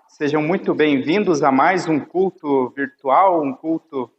Sejam muito bem-vindos a mais um culto virtual, um culto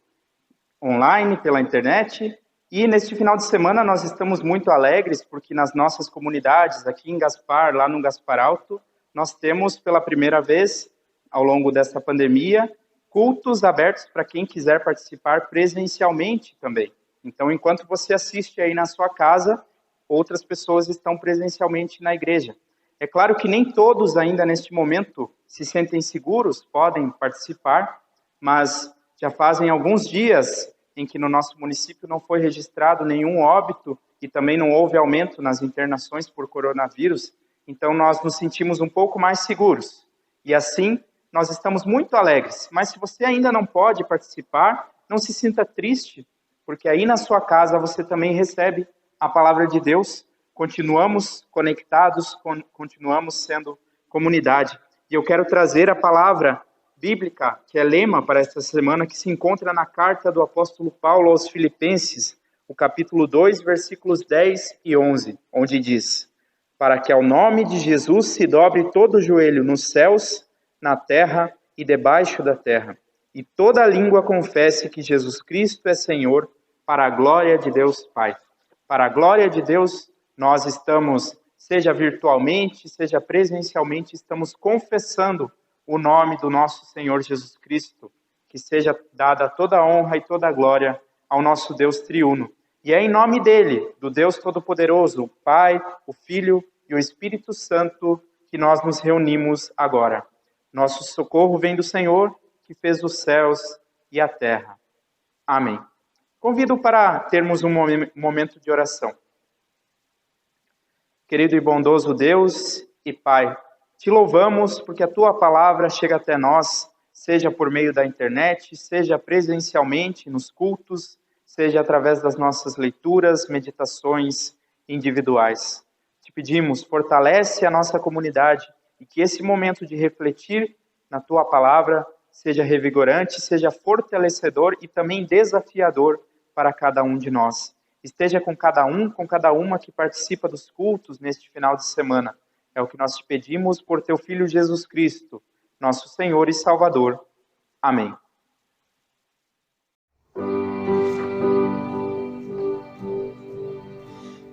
online pela internet. E neste final de semana nós estamos muito alegres porque nas nossas comunidades, aqui em Gaspar, lá no Gaspar Alto, nós temos pela primeira vez, ao longo dessa pandemia, cultos abertos para quem quiser participar presencialmente também. Então, enquanto você assiste aí na sua casa, outras pessoas estão presencialmente na igreja. É claro que nem todos ainda neste momento se sentem seguros, podem participar, mas já fazem alguns dias em que no nosso município não foi registrado nenhum óbito e também não houve aumento nas internações por coronavírus, então nós nos sentimos um pouco mais seguros. E assim, nós estamos muito alegres. Mas se você ainda não pode participar, não se sinta triste, porque aí na sua casa você também recebe a palavra de Deus. Continuamos conectados, continuamos sendo comunidade. E eu quero trazer a palavra bíblica, que é lema para esta semana, que se encontra na carta do apóstolo Paulo aos Filipenses, o capítulo 2, versículos 10 e 11, onde diz: para que ao nome de Jesus se dobre todo o joelho nos céus, na terra e debaixo da terra, e toda língua confesse que Jesus Cristo é Senhor, para a glória de Deus Pai. Para a glória de Deus, nós estamos, seja virtualmente, seja presencialmente, estamos confessando o nome do nosso Senhor Jesus Cristo, que seja dada toda a honra e toda a glória ao nosso Deus triuno. E é em nome dele, do Deus Todo-Poderoso, o Pai, o Filho e o Espírito Santo, que nós nos reunimos agora. Nosso socorro vem do Senhor, que fez os céus e a terra. Amém. Convido para termos um momento de oração. Querido e bondoso Deus e Pai, te louvamos porque a tua palavra chega até nós, seja por meio da internet, seja presencialmente nos cultos, seja através das nossas leituras, meditações individuais. Te pedimos, fortalece a nossa comunidade e que esse momento de refletir na tua palavra seja revigorante, seja fortalecedor e também desafiador para cada um de nós. Esteja com cada um, com cada uma que participa dos cultos neste final de semana. É o que nós te pedimos por teu Filho Jesus Cristo, nosso Senhor e Salvador. Amém.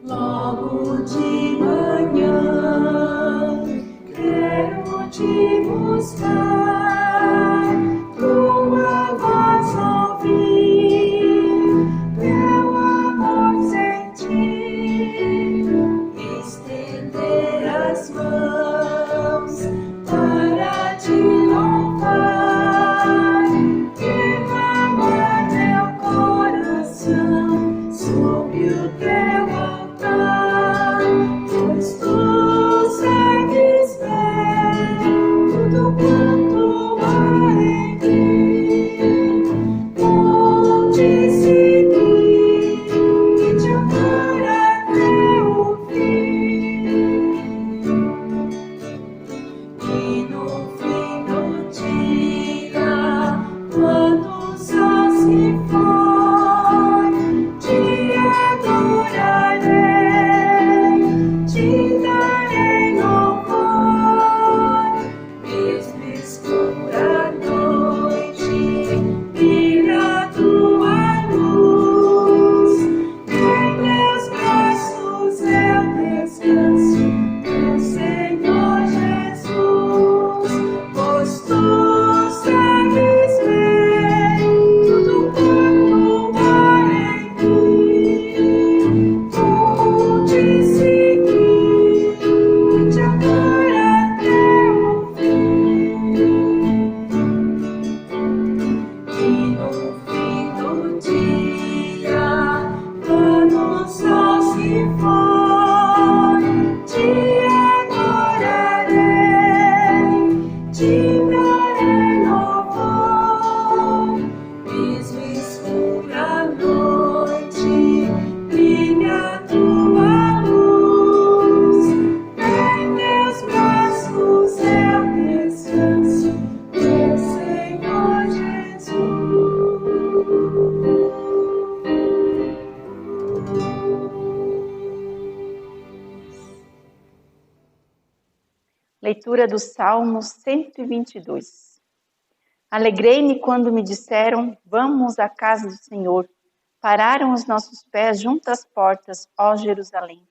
Logo de manhã, quero te buscar, tua voz ouvir, teu amor sentir, estender as mãos para te louvar, derramar meu coração sobre o teu altar, pois tu segues bem tudo quanto há em mim. Vou te seguir e te amar até o fim. E no fim do dia, quando o sol se for, te adorarei, te darei louvor, mesmo escura a noite, brilha a tua luz, em teus braços eu descanso, meu Senhor Jesus. Leitura do Salmo 122. Alegrei-me quando me disseram, vamos à casa do Senhor. Pararam os nossos pés junto às portas, ó Jerusalém.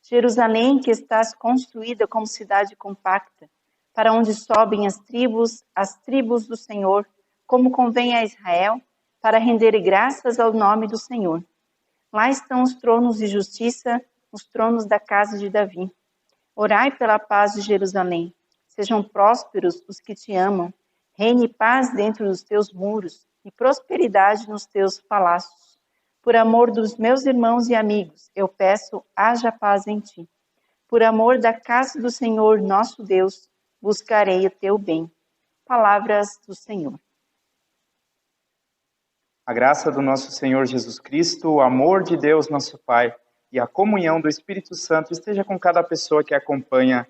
Jerusalém, que estás construída como cidade compacta, para onde sobem as tribos do Senhor, como convém a Israel, para render graças ao nome do Senhor. Lá estão os tronos de justiça, os tronos da casa de Davi. Orai pela paz de Jerusalém. Sejam prósperos os que te amam. Reine paz dentro dos teus muros e prosperidade nos teus palácios. Por amor dos meus irmãos e amigos, eu peço, haja paz em ti. Por amor da casa do Senhor, nosso Deus, buscarei o teu bem. Palavras do Senhor. A graça do nosso Senhor Jesus Cristo, o amor de Deus, nosso Pai, e a comunhão do Espírito Santo esteja com cada pessoa que acompanha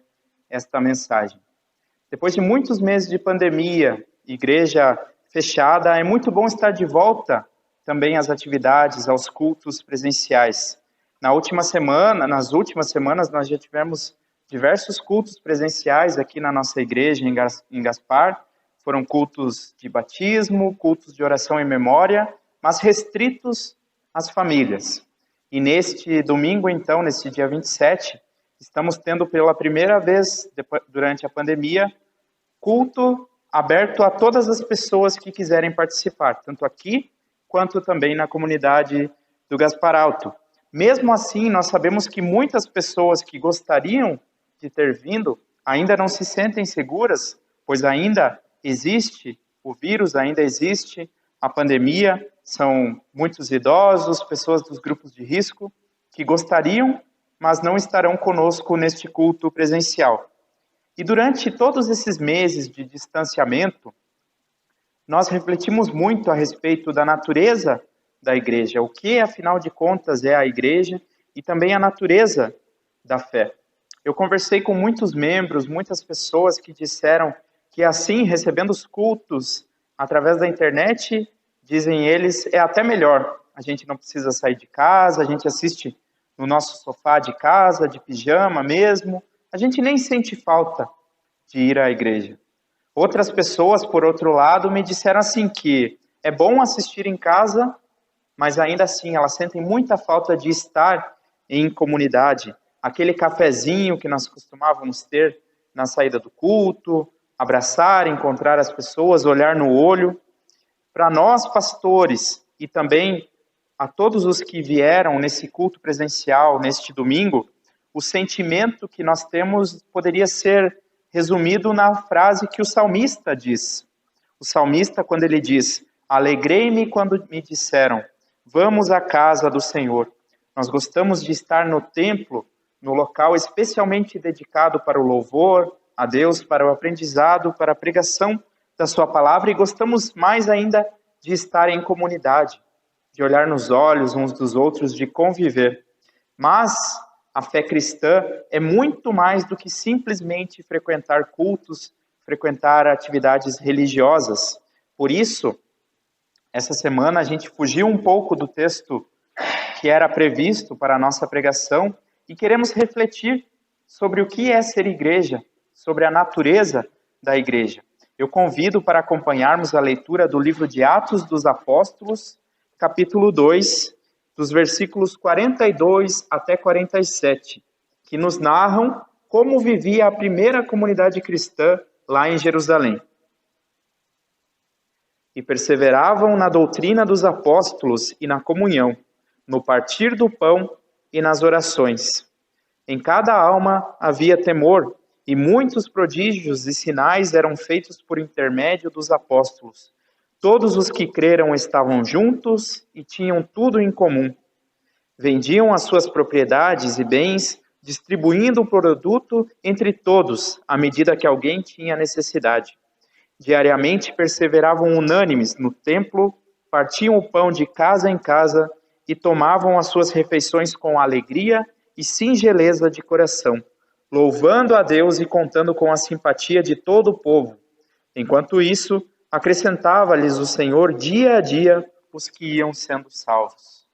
esta mensagem. Depois de muitos meses de pandemia, igreja fechada, é muito bom estar de volta também às atividades, aos cultos presenciais. Nas últimas semanas, nós já tivemos diversos cultos presenciais aqui na nossa igreja em Gaspar. Foram cultos de batismo, cultos de oração em memória, mas restritos às famílias. E neste domingo, então, neste dia 27, estamos tendo pela primeira vez durante a pandemia, culto aberto a todas as pessoas que quiserem participar, tanto aqui quanto também na comunidade do Gaspar Alto. Mesmo assim, nós sabemos que muitas pessoas que gostariam de ter vindo ainda não se sentem seguras, pois ainda existe o vírus, ainda existe a pandemia, são muitos idosos, pessoas dos grupos de risco, que gostariam, mas não estarão conosco neste culto presencial. E durante todos esses meses de distanciamento, nós refletimos muito a respeito da natureza da igreja, o que, afinal de contas, é a igreja e também a natureza da fé. Eu conversei com muitos membros, muitas pessoas que disseram que assim, recebendo os cultos através da internet, dizem eles, é até melhor. A gente não precisa sair de casa, a gente assiste no nosso sofá de casa, de pijama mesmo. A gente nem sente falta de ir à igreja. Outras pessoas, por outro lado, me disseram assim que é bom assistir em casa, mas ainda assim elas sentem muita falta de estar em comunidade. Aquele cafezinho que nós costumávamos ter na saída do culto, abraçar, encontrar as pessoas, olhar no olho. Para nós, pastores, e também a todos os que vieram nesse culto presencial, neste domingo, o sentimento que nós temos poderia ser resumido na frase que o salmista diz. O salmista, quando ele diz, alegrei-me quando me disseram, vamos à casa do Senhor. Nós gostamos de estar no templo, no local especialmente dedicado para o louvor a Deus, para o aprendizado, para a pregação da sua palavra, e gostamos mais ainda de estar em comunidade, de olhar nos olhos uns dos outros, de conviver. Mas a fé cristã é muito mais do que simplesmente frequentar cultos, frequentar atividades religiosas. Por isso, essa semana a gente fugiu um pouco do texto que era previsto para a nossa pregação e queremos refletir sobre o que é ser igreja, sobre a natureza da igreja. Eu convido para acompanharmos a leitura do livro de Atos dos Apóstolos, capítulo 2, dos versículos 42 até 47, que nos narram como vivia a primeira comunidade cristã lá em Jerusalém. E perseveravam na doutrina dos apóstolos e na comunhão, no partir do pão e nas orações. Em cada alma havia temor, e muitos prodígios e sinais eram feitos por intermédio dos apóstolos. Todos os que creram estavam juntos e tinham tudo em comum. Vendiam as suas propriedades e bens, distribuindo o produto entre todos, à medida que alguém tinha necessidade. Diariamente perseveravam unânimes no templo, partiam o pão de casa em casa e tomavam as suas refeições com alegria e singeleza de coração, louvando a Deus e contando com a simpatia de todo o povo. Enquanto isso, acrescentava-lhes o Senhor dia a dia os que iam sendo salvos.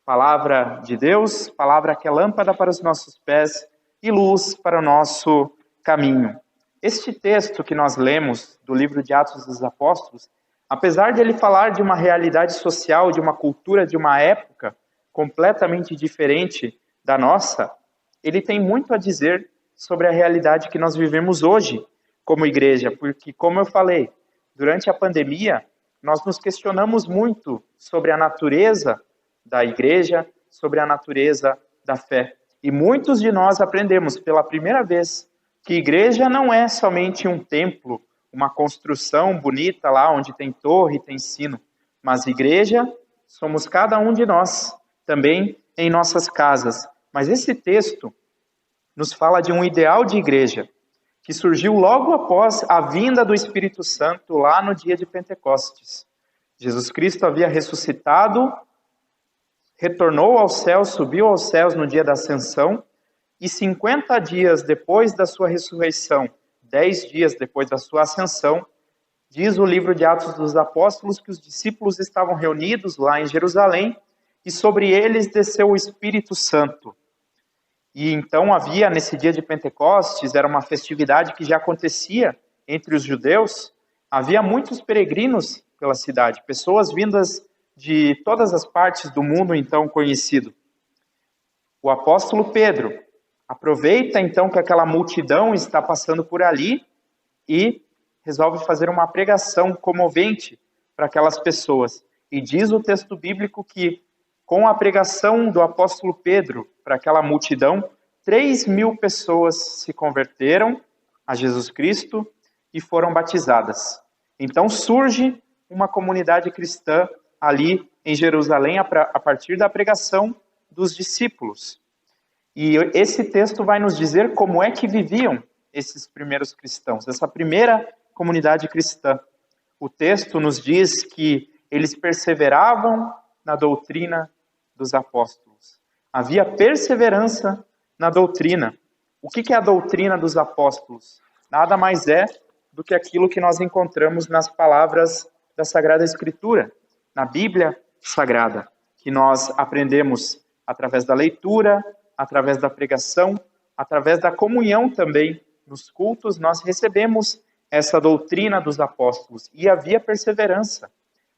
Palavra de Deus, palavra que é lâmpada para os nossos pés e luz para o nosso caminho. Este texto que nós lemos do livro de Atos dos Apóstolos, apesar de ele falar de uma realidade social, de uma cultura, de uma época completamente diferente da nossa, ele tem muito a dizer sobre a realidade que nós vivemos hoje como igreja, porque, como eu falei, durante a pandemia, nós nos questionamos muito sobre a natureza da igreja, sobre a natureza da fé. E muitos de nós aprendemos pela primeira vez que igreja não é somente um templo, uma construção bonita lá onde tem torre, tem sino, mas igreja somos cada um de nós, também em nossas casas. Mas esse texto nos fala de um ideal de igreja que surgiu logo após a vinda do Espírito Santo lá no dia de Pentecostes. Jesus Cristo havia ressuscitado, retornou ao céu, subiu aos céus no dia da ascensão, e 50 dias depois da sua ressurreição, 10 dias depois da sua ascensão, diz o livro de Atos dos Apóstolos que os discípulos estavam reunidos lá em Jerusalém e sobre eles desceu o Espírito Santo. E então havia, nesse dia de Pentecostes, era uma festividade que já acontecia entre os judeus, havia muitos peregrinos pela cidade, pessoas vindas de todas as partes do mundo então conhecido. O apóstolo Pedro aproveita então que aquela multidão está passando por ali e resolve fazer uma pregação comovente para aquelas pessoas. E diz o texto bíblico que, com a pregação do apóstolo Pedro para aquela multidão, 3.000 pessoas se converteram a Jesus Cristo e foram batizadas. Então surge uma comunidade cristã ali em Jerusalém a partir da pregação dos discípulos. E esse texto vai nos dizer como é que viviam esses primeiros cristãos, essa primeira comunidade cristã. O texto nos diz que eles perseveravam na doutrina dos apóstolos. Havia perseverança na doutrina. O que é a doutrina dos apóstolos? Nada mais é do que aquilo que nós encontramos nas palavras da Sagrada Escritura, na Bíblia Sagrada, que nós aprendemos através da leitura, através da pregação, através da comunhão também. Nos cultos nós recebemos essa doutrina dos apóstolos e havia perseverança.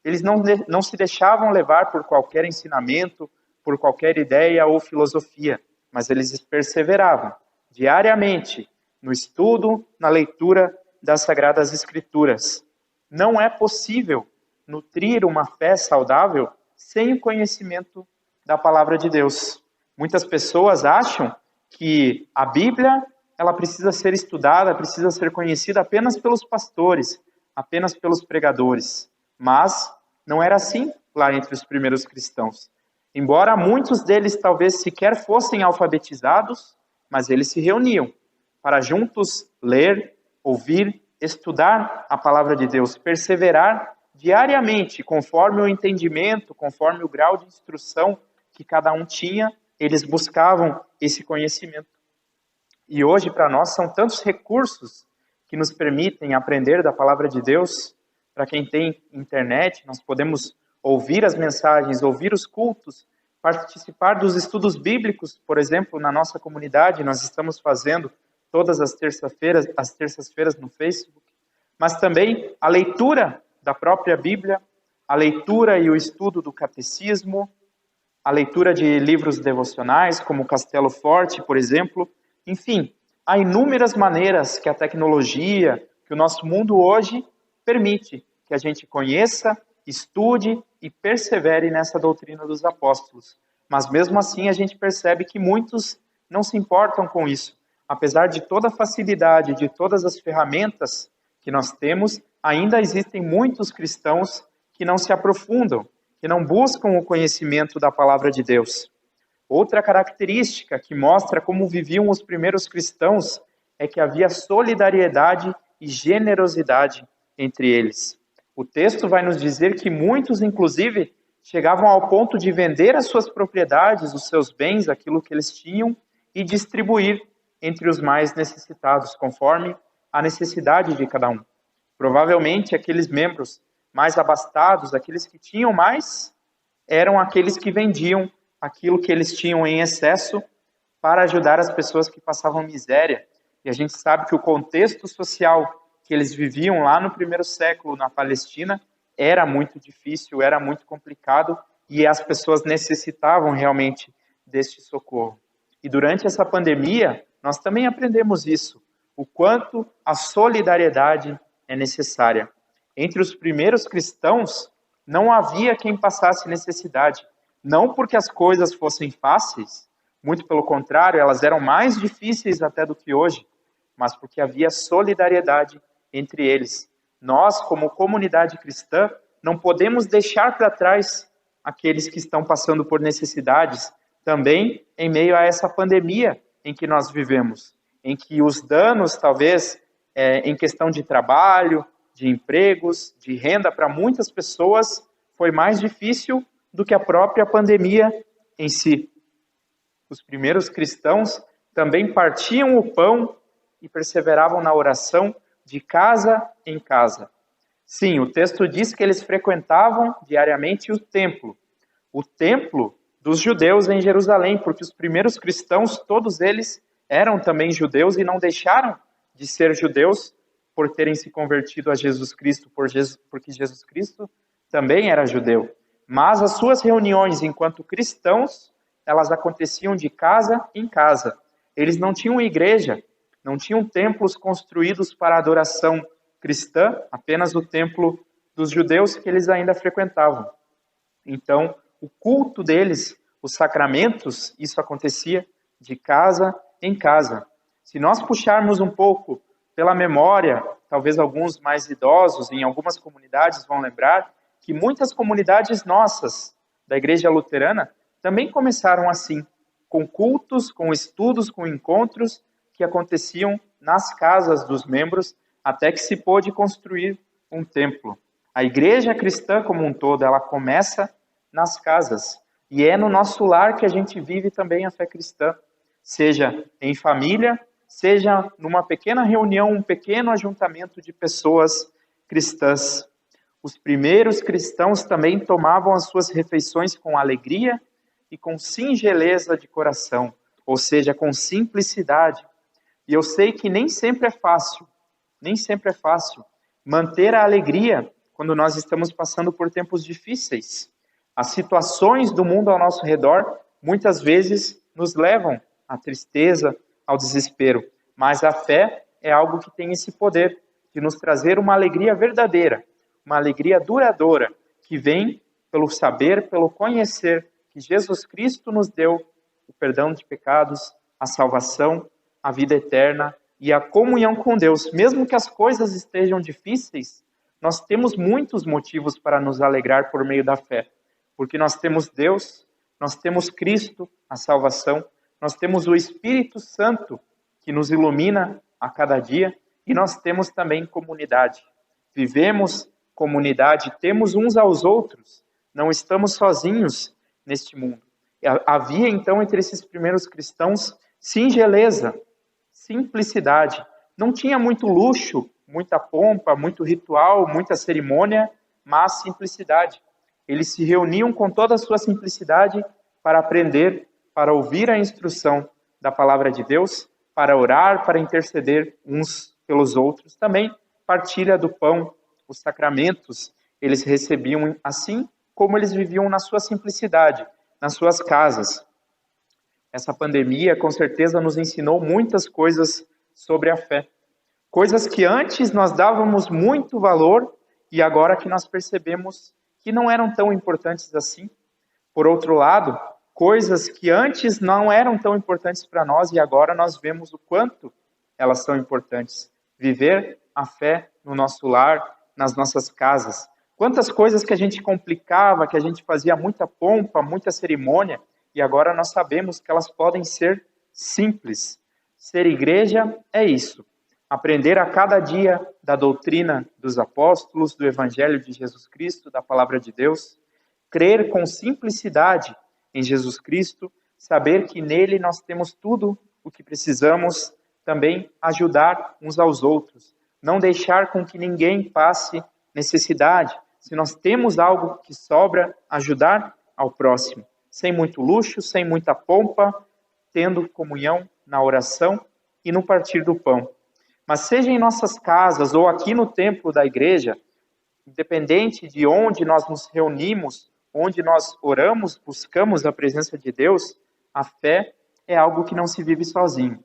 Eles não se deixavam levar por qualquer ensinamento, por qualquer ideia ou filosofia, mas eles perseveravam diariamente no estudo, na leitura das Sagradas Escrituras. Não é possível nutrir uma fé saudável sem o conhecimento da palavra de Deus. Muitas pessoas acham que a Bíblia ela precisa ser estudada, precisa ser conhecida apenas pelos pastores, apenas pelos pregadores. Mas não era assim lá entre os primeiros cristãos. Embora muitos deles talvez sequer fossem alfabetizados, mas eles se reuniam para juntos ler, ouvir, estudar a palavra de Deus, perseverar diariamente, conforme o entendimento, conforme o grau de instrução que cada um tinha, eles buscavam esse conhecimento. E hoje, para nós, são tantos recursos que nos permitem aprender da palavra de Deus. Para quem tem internet, nós podemos ouvir as mensagens, ouvir os cultos, participar dos estudos bíblicos. Por exemplo, na nossa comunidade, nós estamos fazendo todas as terças-feiras no Facebook, mas também a leitura da própria Bíblia, a leitura e o estudo do catecismo, a leitura de livros devocionais, como Castelo Forte, por exemplo. Enfim, há inúmeras maneiras que a tecnologia, que o nosso mundo hoje permite que a gente conheça, estude e persevere nessa doutrina dos apóstolos. Mas mesmo assim a gente percebe que muitos não se importam com isso. Apesar de toda a facilidade, de todas as ferramentas que nós temos, ainda existem muitos cristãos que não se aprofundam, que não buscam o conhecimento da palavra de Deus. Outra característica que mostra como viviam os primeiros cristãos é que havia solidariedade e generosidade entre eles. O texto vai nos dizer que muitos, inclusive, chegavam ao ponto de vender as suas propriedades, os seus bens, aquilo que eles tinham, e distribuir entre os mais necessitados, conforme a necessidade de cada um. Provavelmente, aqueles membros mais abastados, aqueles que tinham mais, eram aqueles que vendiam aquilo que eles tinham em excesso para ajudar as pessoas que passavam miséria, E a gente sabe que o contexto social que eles viviam lá no primeiro século na Palestina era muito difícil, era muito complicado, e as pessoas necessitavam realmente deste socorro. E durante essa pandemia, nós também aprendemos isso, o quanto a solidariedade é necessária. Entre os primeiros cristãos, não havia quem passasse necessidade, não porque as coisas fossem fáceis, muito pelo contrário, elas eram mais difíceis até do que hoje, mas porque havia solidariedade entre eles. Nós, como comunidade cristã, não podemos deixar para trás aqueles que estão passando por necessidades, também em meio a essa pandemia em que nós vivemos, em que os danos, talvez, em questão de trabalho, de empregos, de renda para muitas pessoas, foi mais difícil do que a própria pandemia em si. Os primeiros cristãos também partiam o pão e perseveravam na oração de casa em casa. Sim, o texto diz que eles frequentavam diariamente o templo dos judeus em Jerusalém, porque os primeiros cristãos, todos eles eram também judeus e não deixaram de ser judeus por terem se convertido a Jesus Cristo, porque Jesus Cristo também era judeu. Mas as suas reuniões enquanto cristãos, elas aconteciam de casa em casa. Eles não tinham igreja, não tinham templos construídos para a adoração cristã, apenas o templo dos judeus que eles ainda frequentavam. Então, o culto deles, os sacramentos, isso acontecia de casa em casa. Se nós puxarmos um pouco pela memória, talvez alguns mais idosos em algumas comunidades vão lembrar que muitas comunidades nossas da Igreja Luterana também começaram assim, com cultos, com estudos, com encontros que aconteciam nas casas dos membros, até que se pôde construir um templo. A igreja cristã como um todo, ela começa nas casas. E é no nosso lar que a gente vive também a fé cristã. Seja em família, seja numa pequena reunião, um pequeno ajuntamento de pessoas cristãs. Os primeiros cristãos também tomavam as suas refeições com alegria e com singeleza de coração, ou seja, com simplicidade. E eu sei que nem sempre é fácil manter a alegria quando nós estamos passando por tempos difíceis. As situações do mundo ao nosso redor muitas vezes nos levam à tristeza, ao desespero, mas a fé é algo que tem esse poder de nos trazer uma alegria verdadeira, uma alegria duradoura, que vem pelo saber, pelo conhecer que Jesus Cristo nos deu o perdão de pecados, a salvação, a vida eterna e a comunhão com Deus. Mesmo que as coisas estejam difíceis, nós temos muitos motivos para nos alegrar por meio da fé, porque nós temos Deus, nós temos Cristo, a salvação, nós temos o Espírito Santo que nos ilumina a cada dia e nós temos também comunidade. Vivemos comunidade, temos uns aos outros, não estamos sozinhos neste mundo. Havia então entre esses primeiros cristãos singeleza, simplicidade. Não tinha muito luxo, muita pompa, muito ritual, muita cerimônia, mas simplicidade. Eles se reuniam com toda a sua simplicidade para aprender, para ouvir a instrução da palavra de Deus, para orar, para interceder uns pelos outros. Também partilha do pão, os sacramentos, eles recebiam assim como eles viviam na sua simplicidade, nas suas casas. Essa pandemia, com certeza, nos ensinou muitas coisas sobre a fé. Coisas que antes nós dávamos muito valor e agora que nós percebemos que não eram tão importantes assim. Por outro lado, coisas que antes não eram tão importantes para nós e agora nós vemos o quanto elas são importantes. Viver a fé no nosso lar, nas nossas casas. Quantas coisas que a gente complicava, que a gente fazia muita pompa, muita cerimônia, e agora nós sabemos que elas podem ser simples. Ser igreja é isso. Aprender a cada dia da doutrina dos apóstolos, do Evangelho de Jesus Cristo, da Palavra de Deus. Crer com simplicidade em Jesus Cristo, saber que nele nós temos tudo o que precisamos, também ajudar uns aos outros. Não deixar com que ninguém passe necessidade. Se nós temos algo que sobra, ajudar ao próximo. Sem muito luxo, sem muita pompa, tendo comunhão na oração e e no partir do pão. Mas seja em nossas casas ou aqui no templo da igreja, independente de onde nós nos reunimos, onde nós oramos, buscamos a presença de Deus, a fé é algo que não se vive sozinho.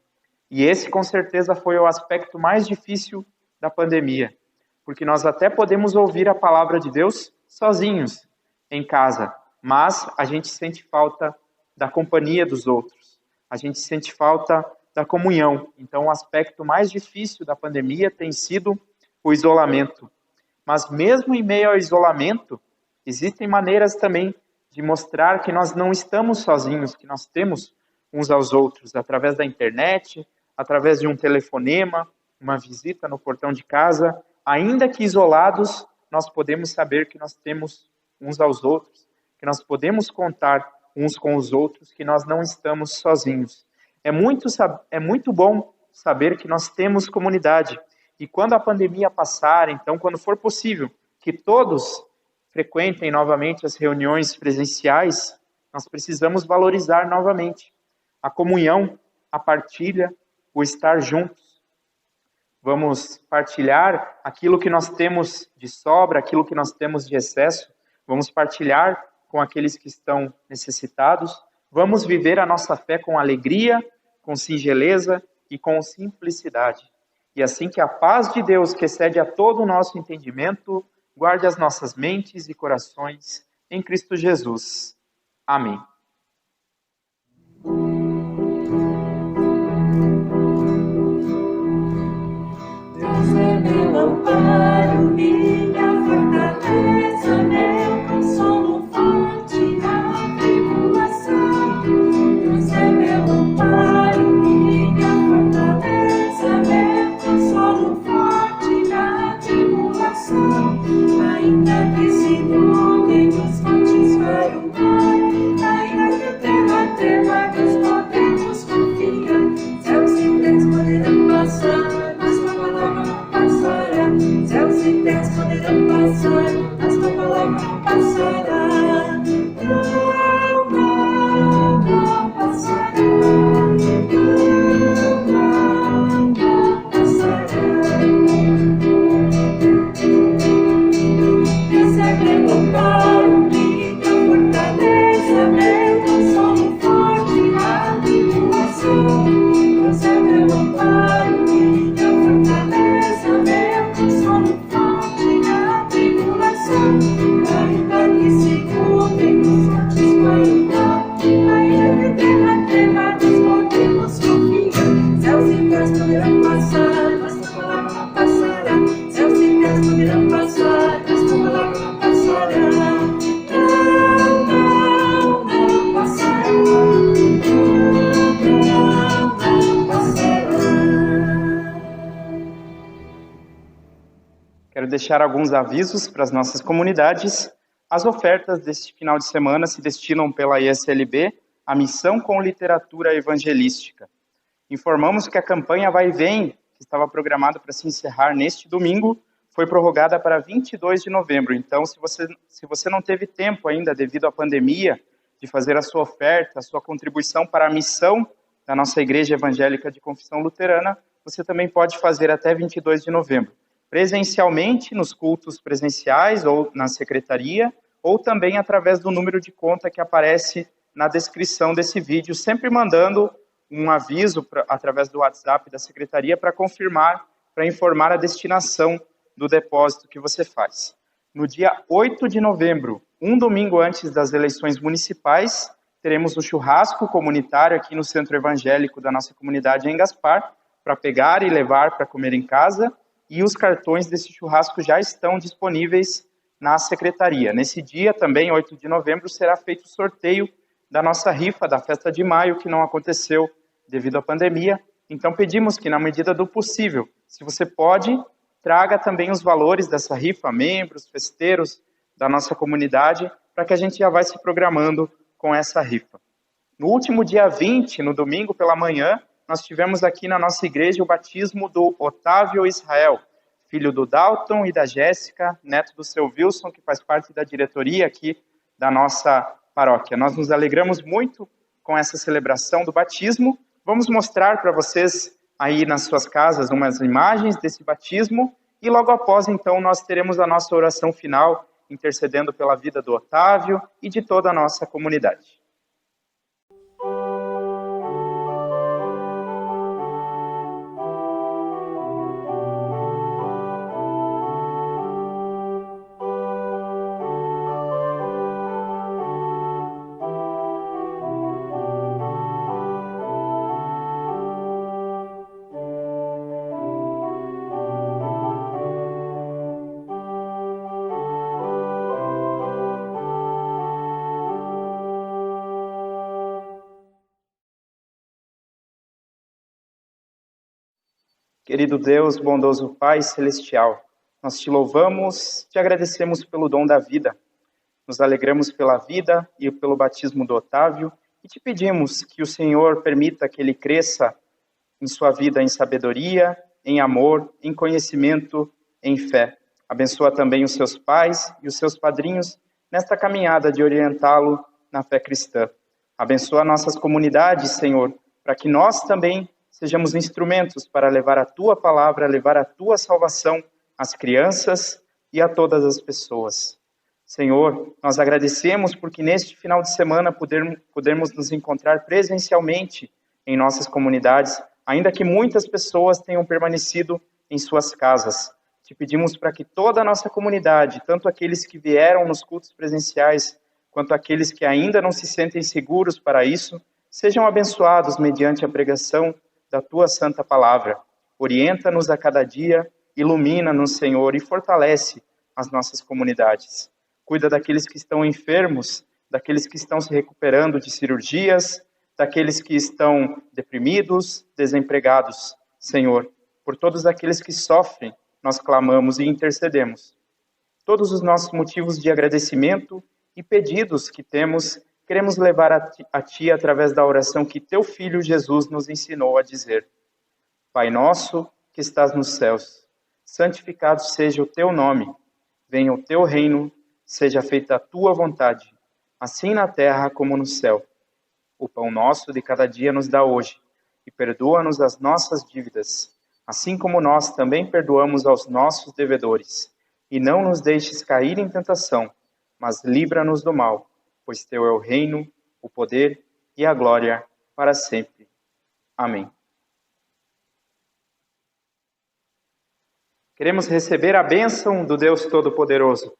E esse, com certeza, foi o aspecto mais difícil da pandemia, porque nós até podemos ouvir a palavra de Deus sozinhos, em casa, mas a gente sente falta da companhia dos outros, a gente sente falta da comunhão. Então, o aspecto mais difícil da pandemia tem sido o isolamento. Mas mesmo em meio ao isolamento, existem maneiras também de mostrar que nós não estamos sozinhos, que nós temos uns aos outros, através da internet, através de um telefonema, uma visita no portão de casa. Ainda que isolados, nós podemos saber que nós temos uns aos outros, que nós podemos contar uns com os outros, que nós não estamos sozinhos. É muito bom saber que nós temos comunidade. E quando a pandemia passar, então, quando for possível que todos frequentem novamente as reuniões presenciais, nós precisamos valorizar novamente a comunhão, a partilha, o estar juntos. Vamos partilhar aquilo que nós temos de sobra, aquilo que nós temos de excesso. Vamos partilhar com aqueles que estão necessitados. Vamos viver a nossa fé com alegria, com singeleza e com simplicidade. E assim que a paz de Deus, que excede a todo o nosso entendimento, guarde as nossas mentes e corações em Cristo Jesus. Amém. Deus é meu amparo, minha fortaleza, meu consolo forte na tribulação. Deus é meu amparo, minha fortaleza, meu consolo forte na tribulação. Ainda que se inundem os montes vai o mar, ainda que a terra trema, nós podemos confiar. Céus e terras poderão passar, mas tua palavra não passará. Céus e terras poderão passar, mas tua palavra não passará. Não passará. Não passará. Deus é meu amparo, minha fortaleza, meu consolo forte na tribulação. Deus é meu amparo, minha fortaleza, meu consolo forte na tribulação. Ainda que se inundem os montes vai o mar, ainda que a terra trema, nós podemos confiar. Céus e terras poderão passar, mas tua palavra não passará. Céus e terras poderão passar, mas tua palavra não passará. Não passará. Não passará. Quero deixar alguns avisos para as nossas comunidades. As ofertas deste final de semana se destinam pela ISLB à missão com literatura evangelística. Informamos que a campanha Vai e Vem, que estava programada para se encerrar neste domingo, foi prorrogada para 22 de novembro. Então, se você não teve tempo ainda, devido à pandemia, de fazer a sua oferta, a sua contribuição para a missão da nossa Igreja Evangélica de Confissão Luterana, você também pode fazer até 22 de novembro. Presencialmente, nos cultos presenciais ou na secretaria, ou também através do número de conta que aparece na descrição desse vídeo, sempre mandando um aviso através do WhatsApp da secretaria para confirmar, para informar a destinação do depósito que você faz. No dia 8 de novembro, um domingo antes das eleições municipais, teremos o churrasco comunitário aqui no Centro Evangélico da nossa comunidade em Gaspar, para pegar e levar para comer em casa, e os cartões desse churrasco já estão disponíveis na secretaria. Nesse dia, também, 8 de novembro, será feito o sorteio da nossa rifa da Festa de Maio, que não aconteceu devido à pandemia. Então, pedimos que, na medida do possível, se você pode, traga também os valores dessa rifa, membros, festeiros da nossa comunidade, para que a gente já vai se programando com essa rifa. No último dia 20, no domingo pela manhã, nós tivemos aqui na nossa igreja o batismo do Otávio Israel, filho do Dalton e da Jéssica, neto do seu Wilson, que faz parte da diretoria aqui da nossa paróquia. Nós nos alegramos muito com essa celebração do batismo. Vamos mostrar para vocês aí nas suas casas umas imagens desse batismo e logo após, então, nós teremos a nossa oração final, intercedendo pela vida do Otávio e de toda a nossa comunidade. Querido Deus, bondoso Pai Celestial, nós te louvamos, te agradecemos pelo dom da vida, nos alegramos pela vida e pelo batismo do Otávio e te pedimos que o Senhor permita que ele cresça em sua vida em sabedoria, em amor, em conhecimento, em fé. Abençoa também os seus pais e os seus padrinhos nesta caminhada de orientá-lo na fé cristã. Abençoa nossas comunidades, Senhor, para que nós também sejamos instrumentos para levar a Tua palavra, levar a Tua salvação às crianças e a todas as pessoas. Senhor, nós agradecemos porque neste final de semana podemos nos encontrar presencialmente em nossas comunidades, ainda que muitas pessoas tenham permanecido em suas casas. Te pedimos para que toda a nossa comunidade, tanto aqueles que vieram nos cultos presenciais, quanto aqueles que ainda não se sentem seguros para isso, sejam abençoados mediante a pregação da Tua santa palavra. Orienta-nos a cada dia, ilumina-nos, Senhor, e fortalece as nossas comunidades. Cuida daqueles que estão enfermos, daqueles que estão se recuperando de cirurgias, daqueles que estão deprimidos, desempregados. Senhor, por todos aqueles que sofrem, nós clamamos e intercedemos. Todos os nossos motivos de agradecimento e pedidos que temos, queremos levar a Ti através da oração que Teu Filho Jesus nos ensinou a dizer. Pai nosso, que estás nos céus, santificado seja o Teu nome. Venha o Teu reino, seja feita a Tua vontade, assim na terra como no céu. O pão nosso de cada dia nos dá hoje, e perdoa-nos as nossas dívidas, assim como nós também perdoamos aos nossos devedores. E não nos deixes cair em tentação, mas livra-nos do mal, pois Teu é o reino, o poder e a glória para sempre. Amém. Queremos receber a bênção do Deus Todo-Poderoso.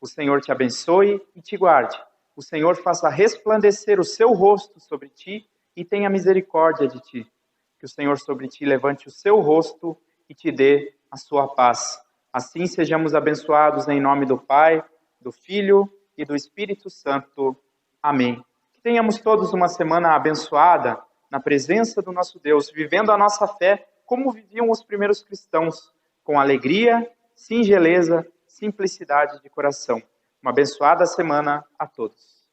O Senhor te abençoe e te guarde. O Senhor faça resplandecer o seu rosto sobre ti e tenha misericórdia de ti. Que o Senhor sobre ti levante o seu rosto e te dê a sua paz. Assim sejamos abençoados em nome do Pai, do Filho e do Espírito Santo. Amém. Que tenhamos todos uma semana abençoada na presença do nosso Deus, vivendo a nossa fé como viviam os primeiros cristãos, com alegria, singeleza, simplicidade de coração. Uma abençoada semana a todos.